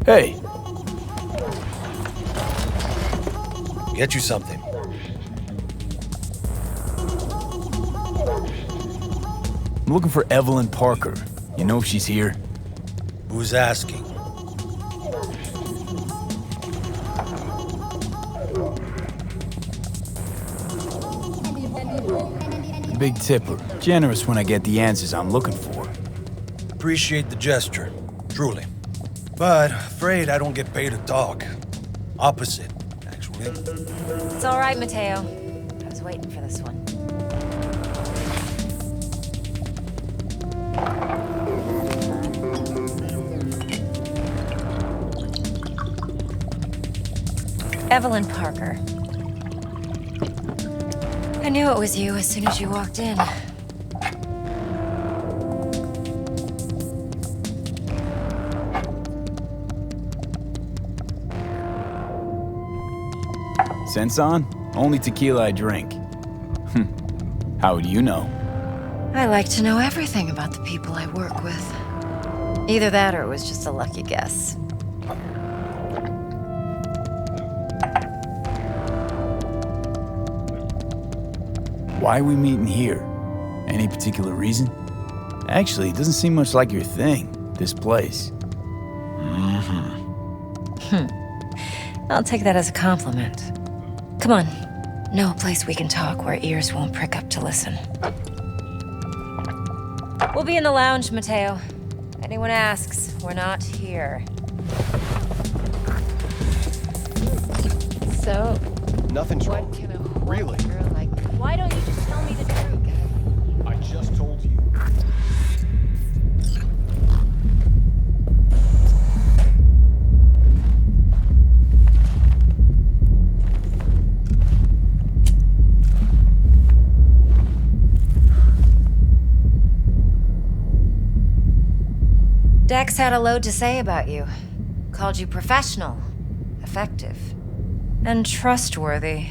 Hey, Get you something. I'm looking for Evelyn Parker. You know if she's here? Who's asking? Big tipper. Generous when I get the answers I'm looking for. Appreciate the gesture, truly. But afraid I don't get paid to talk. Opposite, actually. It's all right, Mateo. I was waiting for this one. Evelyn Parker. I knew it was you as soon as you walked in. Sense on? Only tequila I drink. How would you know? I like to know everything about the people I work with. Either that or it was just a lucky guess. Why are we meeting here? Any particular reason? Actually, it doesn't seem much like your thing, this place. I'll take that as a compliment. Come on. Know a place we can talk where ears won't prick up to listen. We'll be in the lounge, Mateo. If anyone asks, we're not here. So, Nothing's what wrong. can a Really? girl like... Why don't you just tell me the truth? I just told you. Dex had a load to say about you. Called you professional, effective, and trustworthy.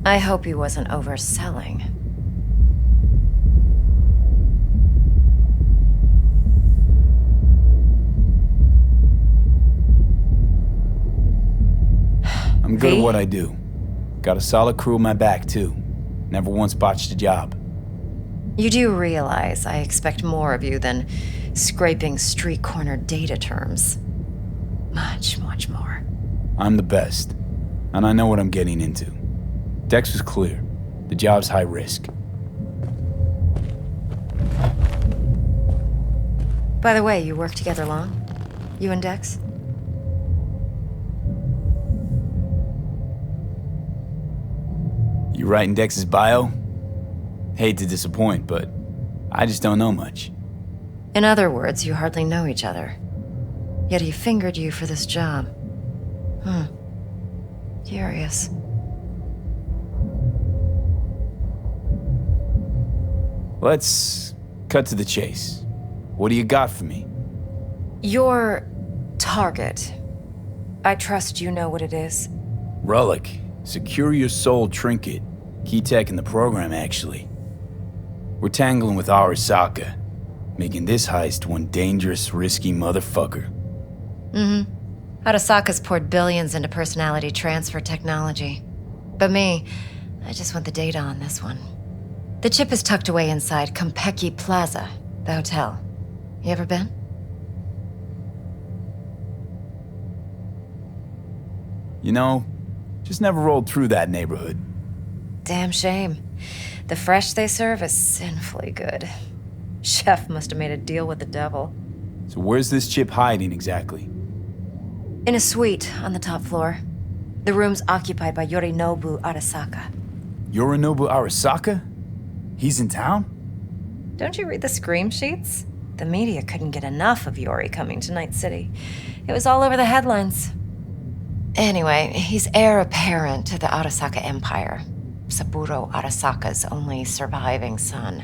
I hope he wasn't overselling. I'm good V? at what I do. Got a solid crew in my back, too. Never once botched a job. You do realize I expect more of you than scraping street corner data terms. Much, much more. I'm the best, and I know what I'm getting into. Dex was clear. The job's high risk. By the way, you work together long? You and Dex? You writing Dex's bio? Hate to disappoint, but I just don't know much. In other words, you hardly know each other. Yet he fingered you for this job. Curious. Let's cut to the chase. What do you got for me? Your target. I trust you know what it is. Relic. Secure your soul trinket. Key tech in the program, actually. We're tangling with Arasaka, making this heist one dangerous, risky motherfucker. Arasaka's poured billions into personality transfer technology. But me, I just want the data on this one. The chip is tucked away inside Konpeki Plaza, the hotel. You ever been? You know, just never rolled through that neighborhood. Damn shame. The fresh they serve is sinfully good. Chef must have made a deal with the devil. So where's this chip hiding exactly? In a suite on the top floor. The room's occupied by Yorinobu Arasaka. Yorinobu Arasaka? He's in town? Don't you read the scream sheets? The media couldn't get enough of Yori coming to Night City. It was all over the headlines. Anyway, he's heir apparent to the Arasaka Empire. Saburo Arasaka's only surviving son.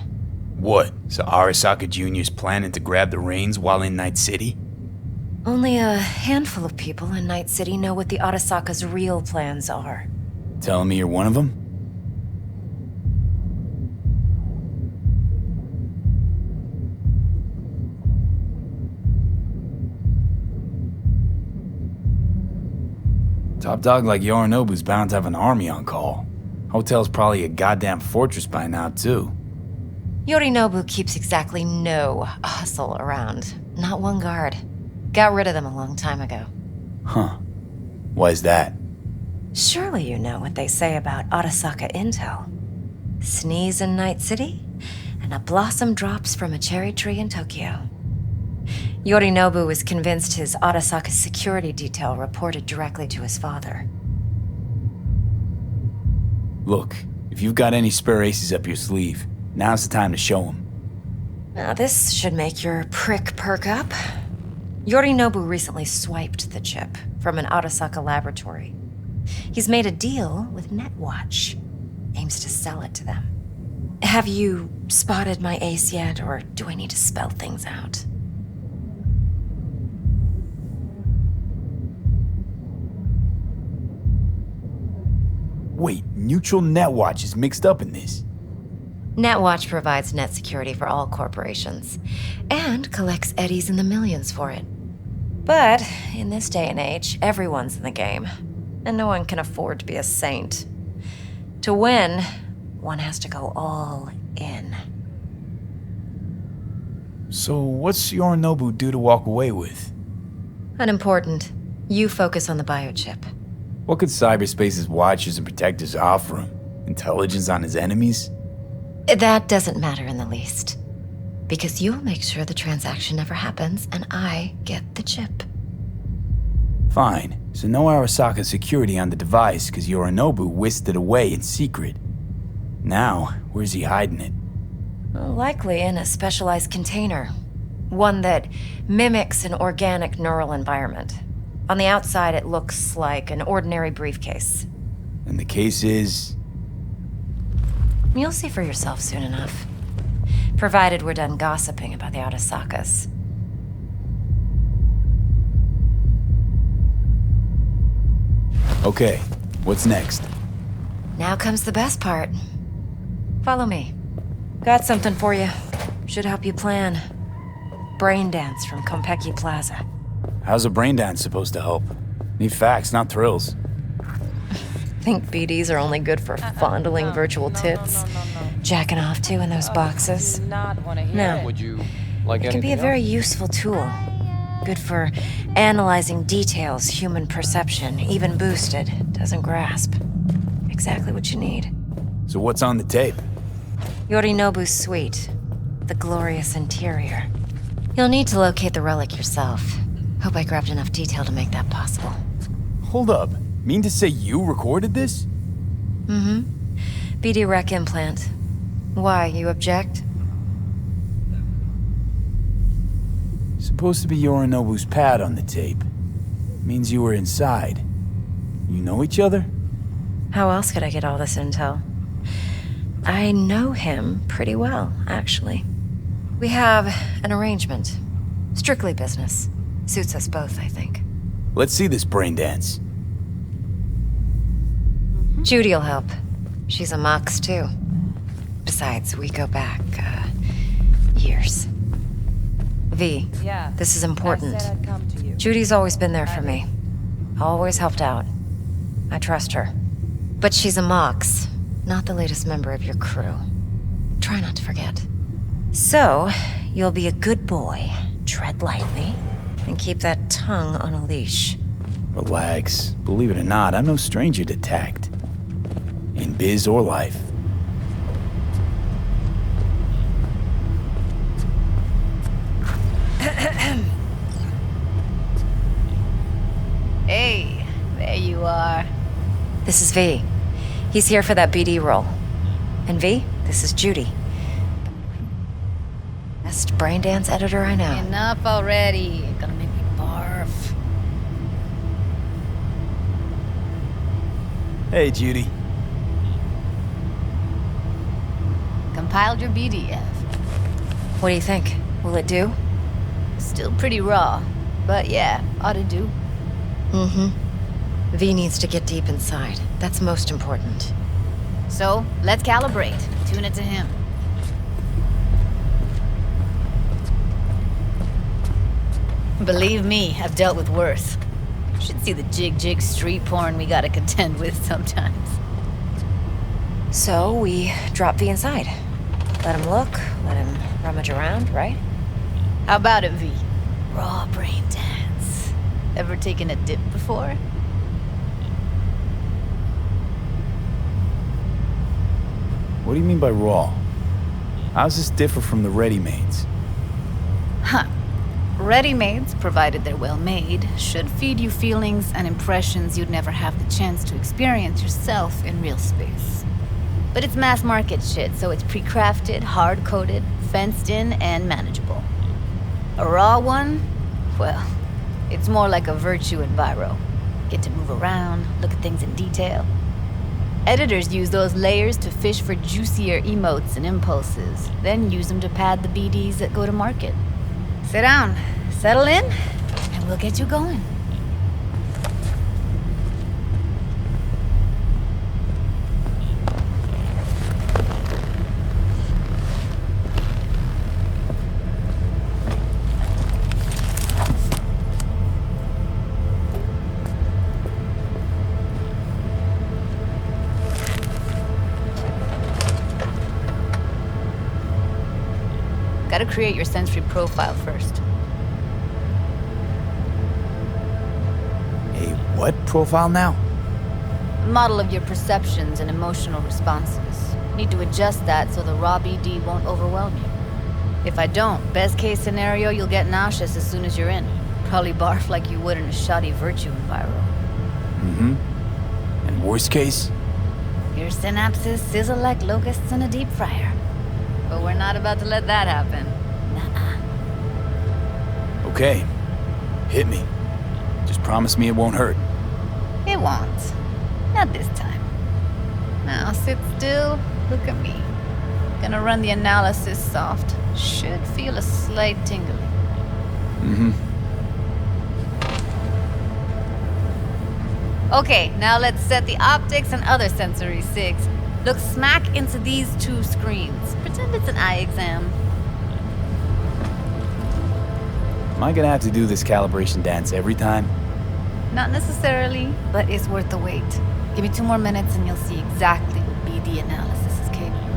What? So Arasaka Jr.'s planning to grab the reins while in Night City? Only a handful of people in Night City know what the Arasaka's real plans are. Telling me you're one of them? Top dog like Yorinobu's bound to have an army on call. Hotel's probably a goddamn fortress by now, too. Yorinobu keeps exactly no hustle around. Not one guard. Got rid of them a long time ago. Huh. Why's that? Surely you know what they say about Arasaka intel. Sneeze in Night City, and a blossom drops from a cherry tree in Tokyo. Yorinobu was convinced his Arasaka security detail reported directly to his father. Look, if you've got any spare aces up your sleeve, now's the time to show them. Now this should make your prick perk up. Yorinobu recently swiped the chip from an Arasaka laboratory. He's made a deal with Netwatch. Aims to sell it to them. Have you spotted my ace yet, or do I need to spell things out? Wait, Neutral Netwatch is mixed up in this. Netwatch provides net security for all corporations, and collects eddies in the millions for it. But in this day and age, everyone's in the game, and no one can afford to be a saint. To win, one has to go all in. So what's Yorinobu due to walk away with? Unimportant. You focus on the biochip. What could cyberspace's watchers and protectors offer him? Intelligence on his enemies? That doesn't matter in the least. Because you'll make sure the transaction never happens, and I get the chip. Fine. So no Arasaka security on the device because Yorinobu whisked it away in secret. Now, where's he hiding it? Likely in a specialized container. One that mimics an organic neural environment. On the outside, it looks like an ordinary briefcase. And the case is... You'll see for yourself soon enough. Provided we're done gossiping about the Arasakas. Okay, what's next? Now comes the best part. Follow me. Got something for you. Should help you plan. Brain dance from Konpeki Plaza. How's a brain dance supposed to help? Need facts, not thrills. Think BDs are only good for fondling virtual tits? Jacking off to in those boxes? No. Would you like It can be a very useful tool. Good for analyzing details human perception, even boosted, doesn't grasp. Exactly what you need. So what's on the tape? Yorinobu's suite. The glorious interior. You'll need to locate the relic yourself. Hope I grabbed enough detail to make that possible. Hold up. Mean to say you recorded this? Mm-hmm. BD rec implant. Why, you object? Supposed to be Yorinobu's pad on the tape. Means you were inside. You know each other? How else could I get all this intel? I know him pretty well, actually. We have an arrangement. Strictly business. Suits us both, I think. Let's see this brain dance. Judy'll help. She's a Mox, too. Besides, we go back, years. V, Yeah. this is important. I said I'd come to you. Judy's always been there for me. Always helped out. I trust her. But she's a Mox, not the latest member of your crew. Try not to forget. So, you'll be a good boy, tread lightly, and keep that tongue on a leash. Relax. Believe it or not, I'm no stranger to tact. In biz or life. Hey, there you are. This is V. He's here for that BD role. And V, this is Judy. Best brain dance editor I know. Enough already. You're gonna make me barf. Hey, Judy. Compiled your BDF. What do you think? Will it do? Still pretty raw, but yeah, ought to do. Mm-hmm. V needs to get deep inside. That's most important. So, let's calibrate. Tune it to him. Believe me, I've dealt with worse. Should see the jig street porn we gotta contend with sometimes. So we drop V inside. Let him look, let him rummage around, right? How about it, V? Raw brain dance. Ever taken a dip before? What do you mean by raw? How's this differ from the ready-mades? Huh. Ready-mades, provided they're well made, should feed you feelings and impressions you'd never have the chance to experience yourself in real space. But it's mass market shit, so it's pre-crafted, hard-coded, fenced in, and manageable. A raw one? Well, it's more like a virtue enviro. Get to move around, look at things in detail. Editors use those layers to fish for juicier emotes and impulses, then use them to pad the BDs that go to market. Sit down, settle in, and we'll get you going. Gotta create your sensory profile first. A what profile now? Model of your perceptions and emotional responses. Need to adjust that so the raw BD won't overwhelm you. If I don't, best case scenario, you'll get nauseous as soon as you're in. Probably barf like you would in a shoddy virtue enviro. Mm-hmm. And worst case? Your synapses sizzle like locusts in a deep fryer. But we're not about to let that happen. Nuh-uh. Okay. Hit me. Just promise me it won't hurt. It won't. Not this time. Now sit still, look at me. Gonna run the analysis soft. Should feel a slight tingling. Mm-hmm. Okay, now let's set the optics and other sensory sigs. Look smack into these two screens. Pretend it's an eye exam. Am I gonna have to do this calibration dance every time? Not necessarily, but it's worth the wait. Give me 2 more minutes and you'll see exactly what BD analysis is capable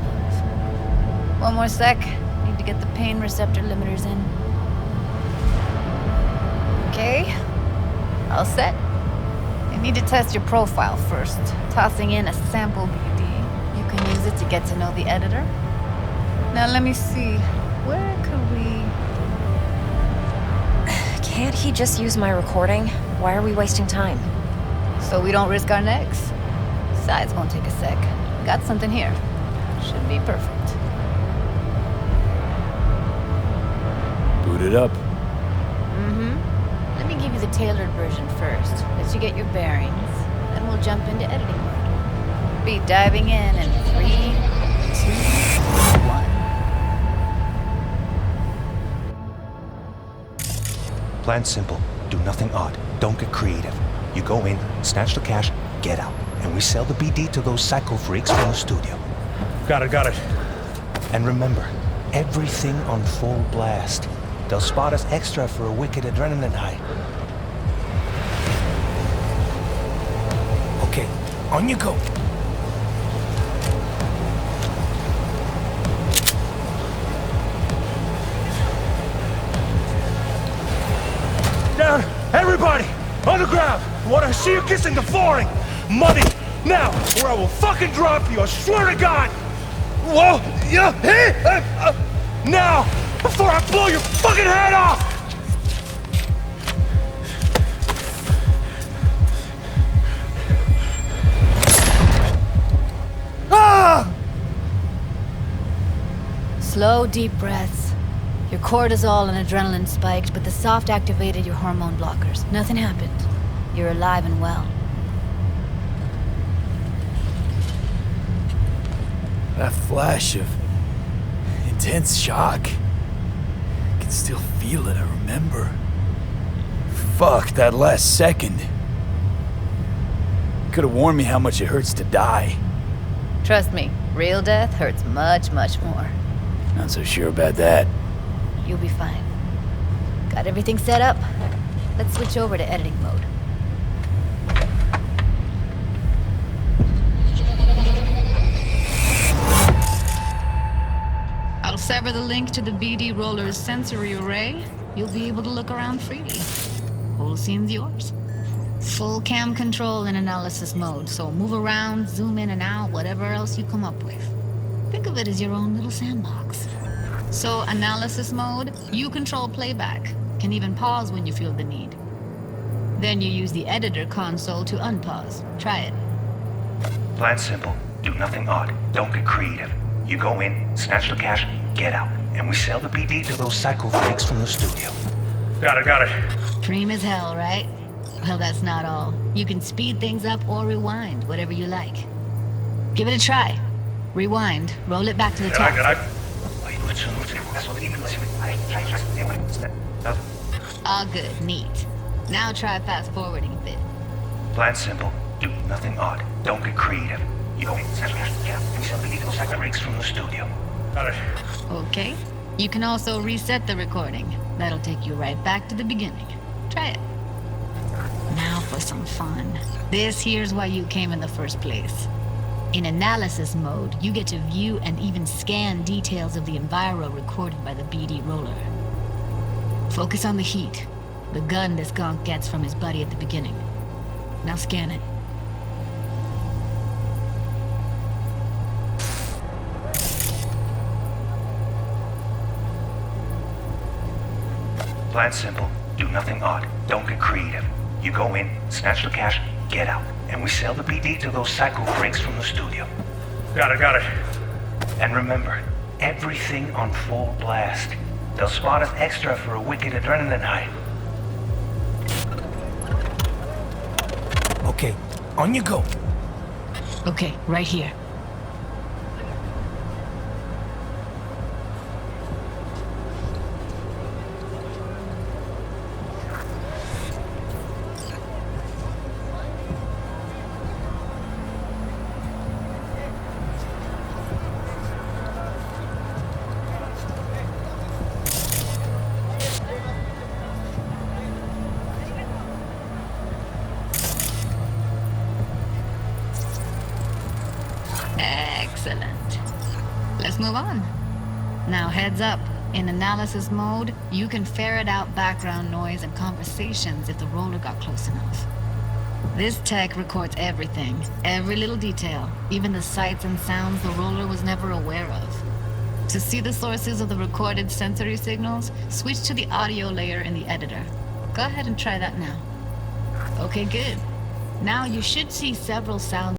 of. 1 more sec. Need to get the pain receptor limiters in. Okay. All set. You need to test your profile first. Tossing in a sample BD. You can use it to get to know the editor. Now let me see. Where could we... Can't he just use my recording? Why are we wasting time? So we don't risk our necks? Besides, won't take a sec. Got something here. Should be perfect. Boot it up. Mm-hmm. Let me give you the tailored version first. Let you get your bearings. Then we'll jump into editing mode. Be diving in 3, 2, 1. Plan simple. Do nothing odd. Don't get creative. You go in, snatch the cash, get out. And we sell the BD to those psycho freaks from the studio. Got it. And remember, everything on full blast. They'll spot us extra for a wicked adrenaline high. Okay, on you go. Down! Everybody! On the ground! I want to see you kissing the flooring! Money! Now! Or I will fucking drop you! I swear to God! Whoa! Yeah! Hey! Now! Before I blow your fucking head off! Ah! Slow, deep breaths. Your cortisol and adrenaline spiked, but the soft activated your hormone blockers. Nothing happened. You're alive and well. That flash of intense shock. I can still feel it, I remember. Fuck, that last second. Could have warned me how much it hurts to die. Trust me, real death hurts much, much more. Not so sure about that. You'll be fine. Got everything set up? Let's switch over to editing mode. sever the link to the BD roller's sensory array, you'll be able to look around freely. Whole scene's yours. Full cam control in analysis mode, so move around, zoom in and out, whatever else you come up with. Think of it as your own little sandbox. So analysis mode, you control playback, can even pause when you feel the need. Then you use the editor console to unpause. Try it. Plan simple. Do nothing odd. Don't get creative. You go in, snatch the cash, get out. And we sell the BD to those psycho freaks from the studio. Got it. Dream as hell, right? Well, that's not all. You can speed things up or rewind, whatever you like. Give it a try. Rewind. Roll it back to the top. All good. Neat. Now try fast forwarding a bit. Plan simple. Do nothing odd. Don't get creative. You go in, snatch the cash, get out. And we sell the BD to those psycho freaks from the studio. Got it. Okay. You can also reset the recording. That'll take you right back to the beginning. Try it. Now for some fun. This here's why you came in the first place. In analysis mode, you get to view and even scan details of the enviro recorded by the BD roller. Focus on the heat, the gun this gonk gets from his buddy at the beginning. Now scan it. Plan simple. Do nothing odd. Don't get creative. You go in, snatch the cash, get out. And we sell the BD to those psycho freaks from the studio. Got it. And remember, everything on full blast. They'll spot us extra for a wicked adrenaline high. Okay, on you go. Okay, right here. Excellent. Let's move on. Now heads up. In analysis mode, you can ferret out background noise and conversations if the roller got close enough. This tech records everything, every little detail, even the sights and sounds the roller was never aware of. To see the sources of the recorded sensory signals, switch to the audio layer in the editor. Go ahead and try that now. Okay, good. Now you should see several sounds